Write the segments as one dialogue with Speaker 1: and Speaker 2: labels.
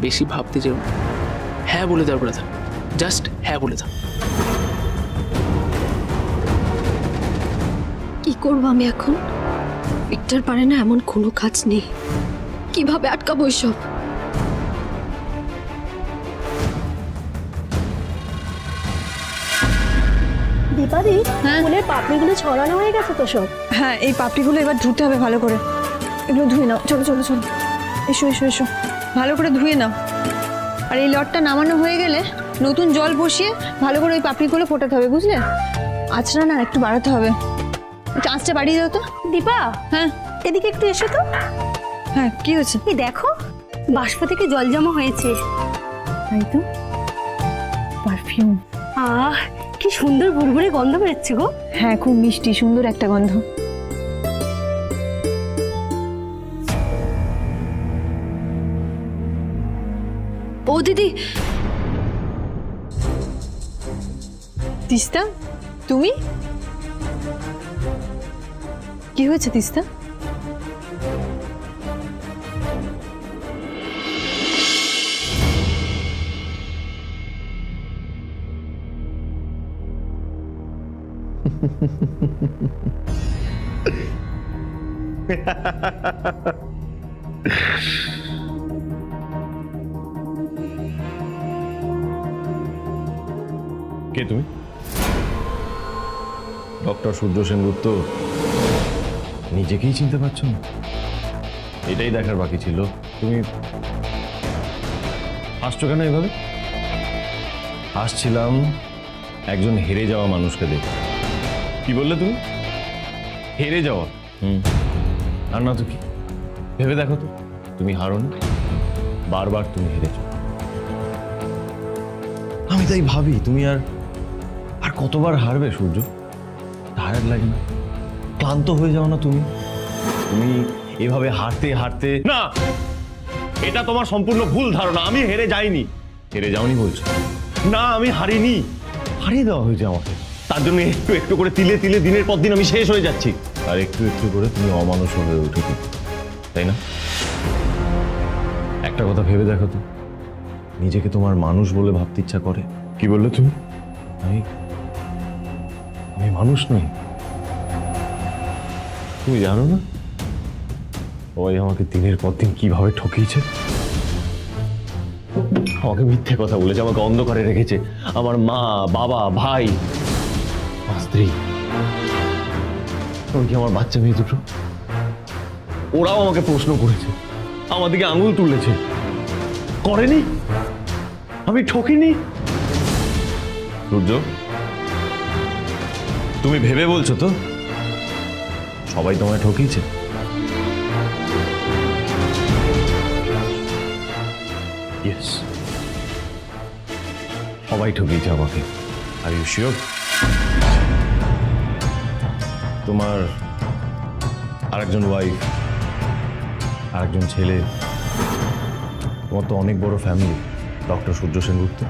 Speaker 1: বেশি ভাবতে যেও না। হ্যাঁ বলে দাও ব্রাদার, জাস্ট হ্যাঁ বলে দাও।
Speaker 2: কি করবো আমি এখন? ভিক্টর পারে না এমন কোনো কাজ নেই। কিভাবে আটকাবো এসব?
Speaker 3: দীপাদি, ফুলের পাপড়িগুলো ছড়ানো হয়ে গেছে তো সব?
Speaker 4: হ্যাঁ, এই পাপড়িগুলো এবার ধুতে হবে ভালো করে। এগুলো ধুয়ে নাও, চলো চলো চলো, এসো এসো এসো, ভালো করে ধুয়ে নাও। আর এই লটটা নামানো হয়ে গেলে নতুন জল বসিয়ে ভালো করে ওই পাপড়িগুলো ফোটাতে হবে, বুঝলে? আঁচটা না একটু বাড়াতে হবে। একটু আঁচটা বাড়িয়ে দাও তো।
Speaker 3: দীপা,
Speaker 4: হ্যাঁ
Speaker 3: এদিকে একটু এসো তো।
Speaker 4: হ্যাঁ, কি হয়েছে?
Speaker 3: এই দেখো, বাষ্প থেকে জল জমা হয়েছে।
Speaker 4: তাই তো, পারফিউম।
Speaker 3: আহ, কি সুন্দর বুড়বুড়ে গন্ধ বেরোচ্ছে গো।
Speaker 4: হ্যাঁ, খুব মিষ্টি সুন্দর একটা গন্ধ।
Speaker 2: ও দিদি,
Speaker 4: তিস্তা, তুমি? কি হয়েছে তিস্তা?
Speaker 5: কে তুমি? ডক্টর সূর্য সেনগুপ্ত? নিজেকেই চিনতে পারছো না? এটাই দেখার বাকি ছিল। তুমি হাসছো কেন এভাবে? হাসছিলাম একজন হেরে যাওয়া মানুষকে দেখে। কি বললে তুমি? হেরে যাওয়া? আর না তো কি? ভেবে দেখো তো, তুমি হারোনি, বারবার তুমি হেরেছ। আমি তাই ভাবি, তুমি আর কতবার হারবে সূর্য? টায়ার্ড লাগে না? ক্লান্ত হয়ে যাও না তুমি? তুমি এভাবে হারতে হারতে না, এটা তোমার সম্পূর্ণ ভুল ধারণা। আমি হেরে যাইনি। হেরে যাওনি বলছো? না, আমি হারিনি, হারিয়ে দেওয়া হয়েছে আমাকে। তার জন্য একটু একটু করে তিলে তিলে দিনের পর দিন আমি শেষ হয়ে যাচ্ছি। আর একটু একটু করে তুমি অমানুষ হয়ে উঠেছো, তাই না? একটা কথা ভেবে দেখো তো, নিজেকে তোমার মানুষ বলে ভাবতে ইচ্ছা করে? কি বললে তুমি? আমি মানুষ নই? তুমি জানো না ওই আমাকে দিনের পর দিন কিভাবে ঠকিয়েছে? আমাকে মিথ্যে কথা বলেছে, আমাকে অন্ধকারে রেখেছে। আমার মা, বাবা, ভাই, আমার স্ত্রী, এমনকি আমার বাচ্চা মেয়ে দুটো, ওরাও আমাকে প্রশ্ন করেছে, আমার দিকে আঙুল তুলেছে। করেনি? আমি ঠকিনি? সূর্য, তুমি ভেবে বলছো তো সবাই তোমায় ঠকিয়েছে? ইয়েস, সবাই ঠকিয়েছে আমাকে। Are you sure? তোমার আরেকজন ওয়াইফ, আরেকজন ছেলে, তোমার তো অনেক বড় family, doctor Surya Sengupta.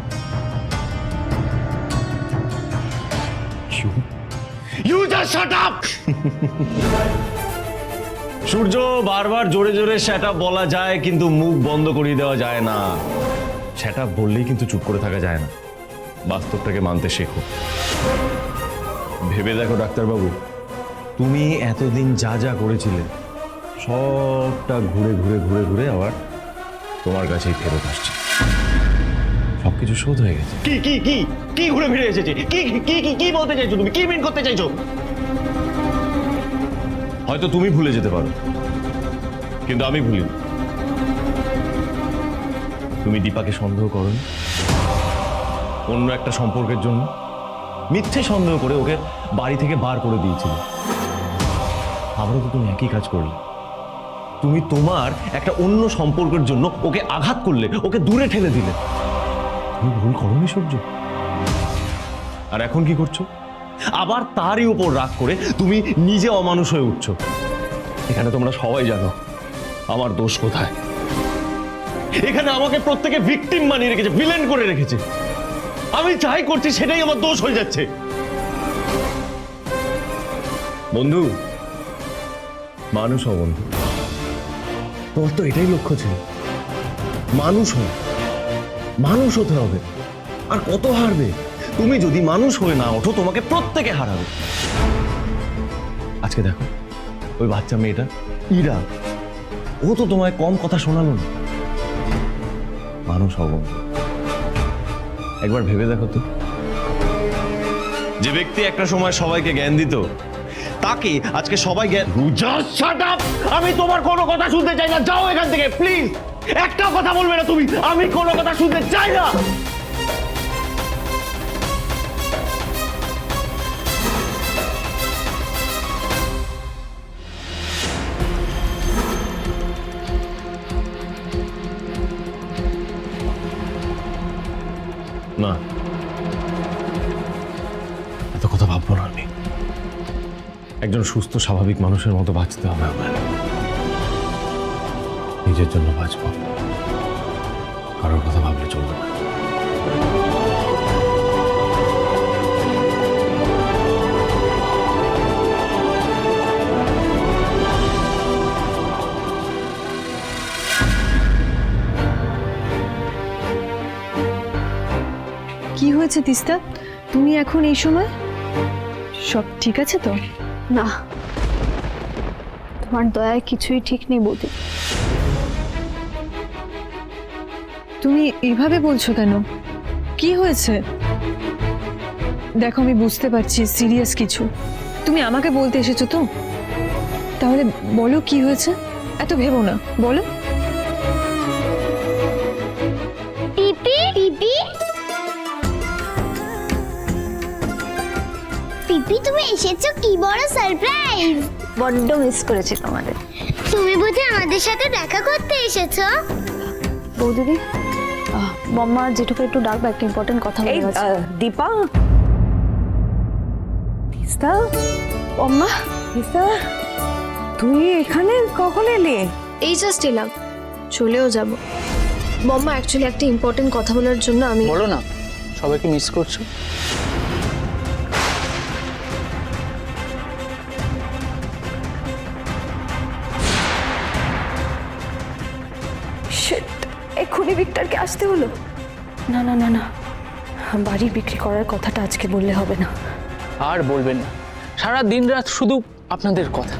Speaker 5: You just shut up! Surya, বারবার জোরে জোরে শ্যাট আপ বলা যায়, কিন্তু মুখ বন্ধ করিয়ে দেওয়া যায় না। শ্যাট আপ বললেই কিন্তু চুপ করে থাকা যায় না। বাস্তবটাকে মানতে শেখো। ভেবে দেখো ডাক্তারবাবু, তুমি এতদিন যা যা করেছিলে সবটা ঘুরে ঘুরে ঘুরে ঘুরে আবার তোমার কাছেই ফেরত আসছে। সবকিছু শোধ হয়ে গেছে। কি কি কি কি ঘুরে ফিরে এসেছে? কি কি কি কি বলতে চাইছো তুমি? কি মিন করতে চাইছো? হয়তো তুমি ভুলে যেতে পারো, কিন্তু আমি ভুলিনি। তুমি দীপাকে সন্দেহ করোনি অন্য একটা সম্পর্কের জন্য? মিথ্যে সন্দেহ করে ওকে বাড়ি থেকে বার করে দিয়েছিলে। আবারও তো তুমি একই কাজ করলে। তুমি তোমার একটা অন্য সম্পর্কের জন্য ওকে আঘাত করলে, ওকে দূরে ঠেলে দিলে। তুমি ভুল করোনি সূর্য? আর এখন কি করছো? আবার তারই উপর রাগ করে তুমি নিজে অমানুষ হয়ে উঠছো। এখানে তোমরা সবাই জানো আমার দোষ কোথায়। এখানে আমাকে প্রত্যেকে ভিকটিম বানিয়ে রেখেছে, ভিলেন করে রেখেছে। আমি যাই করছি সেটাই আমার দোষ হয়ে যাচ্ছে। বন্ধু, মানুষ হও বন্ধু। তোমার তো এটাই লক্ষ্য ছিল, মানুষ হও, মানুষ হতে হবে। আর কত হারবে? তুমি যদি মানুষ হয়ে না ওঠো তোমাকে প্রত্যেকে হারাবে। আজকে দেখো ওই বাচ্চা মেয়েটা ইরা, ও তো তোমায় কম কথা শোনালো না। মানুষ হব, একবার ভেবে দেখো তো, যে ব্যক্তি একটা সময় সবাইকে জ্ঞান দিত তাকে আজকে সবাই জ্ঞান। Just shut up! আমি তোমার কোনো কথা শুনতে চাই না, যাও এখান থেকে প্লিজ। একটা কথা বলবে না তুমি, আমি কোনো কথা শুনতে চাই না। না, এত কথা ভাববো না। আমি একজন সুস্থ স্বাভাবিক মানুষের মতো বাঁচতে হবে আমার। নিজের জন্য বাঁচবো, কারোর কথা ভাবলে চলবে না।
Speaker 4: কি হয়েছে তিস্তা? তুমি এখন এই সময়? সব ঠিক আছে তো?
Speaker 2: না, তোমার দয়ায় কিছুই ঠিক নেই বৌদি।
Speaker 4: তুমি এভাবে বলছো কেন? কি হয়েছে? দেখো আমি বুঝতে পারছি সিরিয়াস কিছু, তুমি আমাকে বলতে এসেছো তো, তাহলে বলো কি হয়েছে? এত ভেবো না, বলো।
Speaker 3: পিপি পিপি পিপি তুমি এসেছো, কি বড় সারপ্রাইজ!
Speaker 2: বড্ড মিস করেছি তোমাদের।
Speaker 3: তুমি বুঝি আমাদের সাথে দেখা করতে এসেছো?
Speaker 2: বৌদিদি, মাম্মা যেটুকু একটু ডাকবে, একটা ইম্পর্টেন্ট কথা বলে গেছে।
Speaker 6: দীপা, তিস্তা,
Speaker 2: মাম্মা,
Speaker 6: তিস্তা, তুই এখানে কখন এলি?
Speaker 2: এই জাস্ট এলাম, চলেও যাব। মাম্মা অ্যাকচুয়ালি একটা ইম্পর্টেন্ট কথা বলার জন্য আমি।
Speaker 1: বলো না, সবাইকে মিস করছো।
Speaker 6: এক্ষুনি ভিক্টরকে আসতে হলো।
Speaker 2: না না না না, বাড়ি বিক্রি করার কথাটা আজকে বললে হবে না।
Speaker 1: আর বলবেন না, সারা দিন রাত শুধু আপনাদের কথা।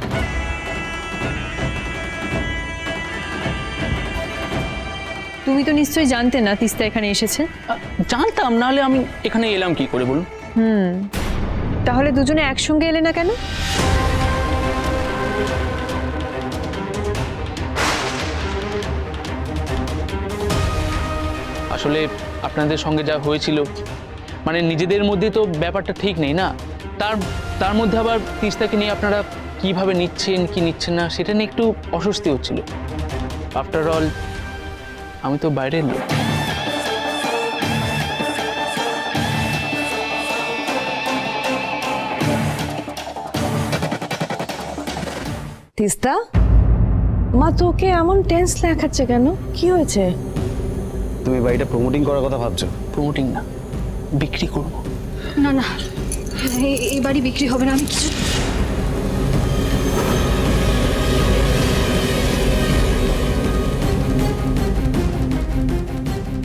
Speaker 4: তুমি তো নিশ্চয়ই জানতে না তিস্তা এখানে এসেছে?
Speaker 1: জানতাম, নাহলে আমি এখানে এলাম কি করে বলুন?
Speaker 4: তাহলে দুজনে একসঙ্গে এলে না কেন?
Speaker 1: আসলে আপনাদের সঙ্গে যা হয়েছিল, মানে নিজেদের মধ্যে তো ব্যাপারটা ঠিক নেই না, তার মধ্যে আবার তিস্তাকে নিয়ে আপনারা কিভাবে নিচ্ছেন কি নিচ্ছেন না সেটা নিয়ে একটু অস্বস্তি হচ্ছিল। আফটার অল আমি তো বাইরের লোক।
Speaker 6: তিস্তা, মা তোকে এমন টেন্স দেখাচ্ছে কেন? কি হয়েছে?
Speaker 5: তুমি বাড়িটা প্রমোটিং করার কথা ভাবছো?
Speaker 1: প্রমোটিং না, বিক্রি করব।
Speaker 2: না না, এই বাড়ি বিক্রি হবে না। আমি কিছু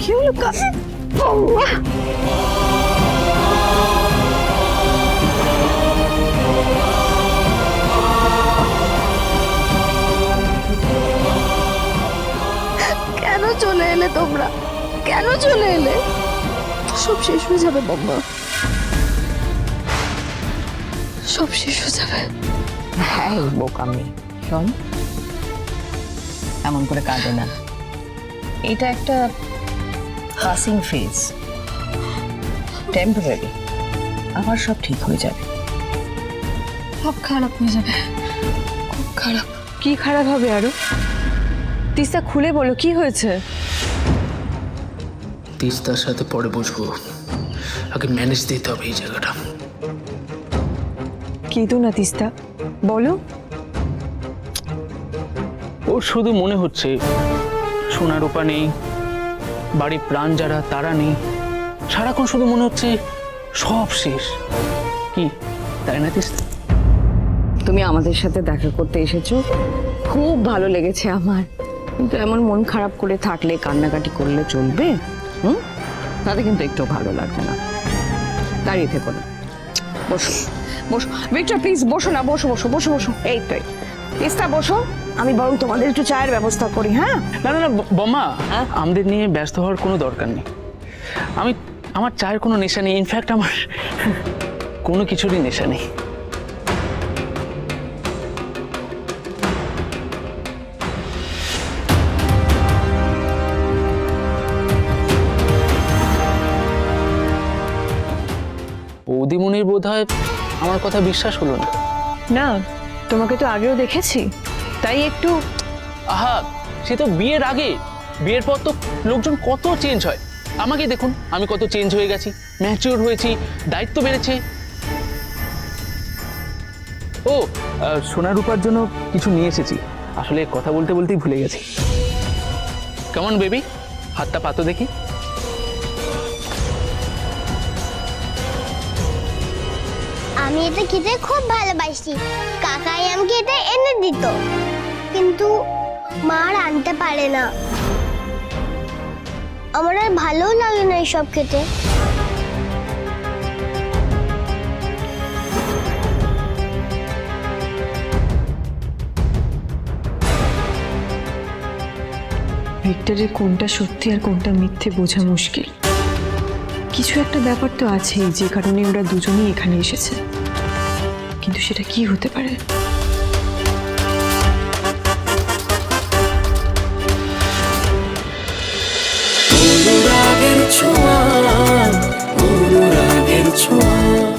Speaker 6: কি হলো?
Speaker 2: কেন চলে এলে তোমরা? কেন চলে এলে? সব শেষ হয়ে যাবে বাবা, সব শেষ হয়ে যাবে।
Speaker 6: হ্যাঁ বোকামি, শোন, এমন করে কাঁদে না। এটা একটা পাসিং ফেজ, টেম্পোরারি, আবার সব ঠিক হয়ে যাবে।
Speaker 2: সব খারাপ হয়ে যাবে, খুব খারাপ।
Speaker 4: কি খারাপ হবে আরো? তিস্তা খুলে বলো কি হয়েছে?
Speaker 1: তিস্তার সাথে পরে বসবো, আগে ম্যানেজ দিতে হবে এই জায়গাটা।
Speaker 4: কেঁদো না তিস্তা, বলো।
Speaker 1: ওর শুধু মনে হচ্ছে সোনা রূপা নেই, বাড়ির প্রাণ যারা তারা নেই, সারাক্ষণ শুধু মনে হচ্ছে সব শেষ। কি তাই না তিস্তা?
Speaker 6: তুমি আমাদের সাথে দেখা করতে এসেছো, খুব ভালো লেগেছে আমার। কিন্তু এমন মন খারাপ করে থাকলে, কান্নাকাটি করলে চলবে? হুম, তাতে কিন্তু একটু ভালো লাগবে না। দাঁড়িয়ে থেকো না, বসো বসো। ভিক্টর প্লিজ বসো না, বসো বসো বসো বসো। এই তো তিস্তা বসো, আমি বরং তোমাদের একটু চায়ের ব্যবস্থা করি। হ্যাঁ
Speaker 1: না না না বম্মা,
Speaker 6: হ্যাঁ?
Speaker 1: আমাদের নিয়ে ব্যস্ত হওয়ার কোনো দরকার নেই। আমার চায়ের কোনো নেশা নেই, ইনফ্যাক্ট আমার কোনো কিছুরই নেশা নেই। বৌদিমণির বোধ হয় আমার কথা বিশ্বাস হলো না।
Speaker 4: না, তোমাকে তো আগেও দেখেছি, তাই একটু।
Speaker 1: আহা, সে তো বিয়ের আগে, বিয়ের পর তো লোকজন কত চেঞ্জ হয়। আমাকে দেখুন, আমি কত চেঞ্জ হয়ে গেছি, ম্যাচিওর হয়েছি, দায়িত্ব বেড়েছে। ও, সোনা রূপার জন্য কিছু নিয়ে এসেছি, আসলে কথা বলতে বলতেই ভুলে গেছি। কেমন বেবি, হাতটা পাতো দেখি।
Speaker 7: আমি এটা খেতে খুব ভালোবাসি, কাকাই আমাকে এটা এনে দিত, কিন্তু মা আর আনতে পারে না। আমার আর ভালো লাগে না এসব খেতে।
Speaker 4: ভিক্টরের কোনটা সত্যি আর কোনটা মিথ্যে বোঝা মুশকিল। কিছু একটা ব্যাপার তো আছেই যে কারণে ওরা দুজনেই এখানে এসেছে, কিন্তু সেটা কি হতে পারে?
Speaker 8: অনুরাগের ছোঁয়া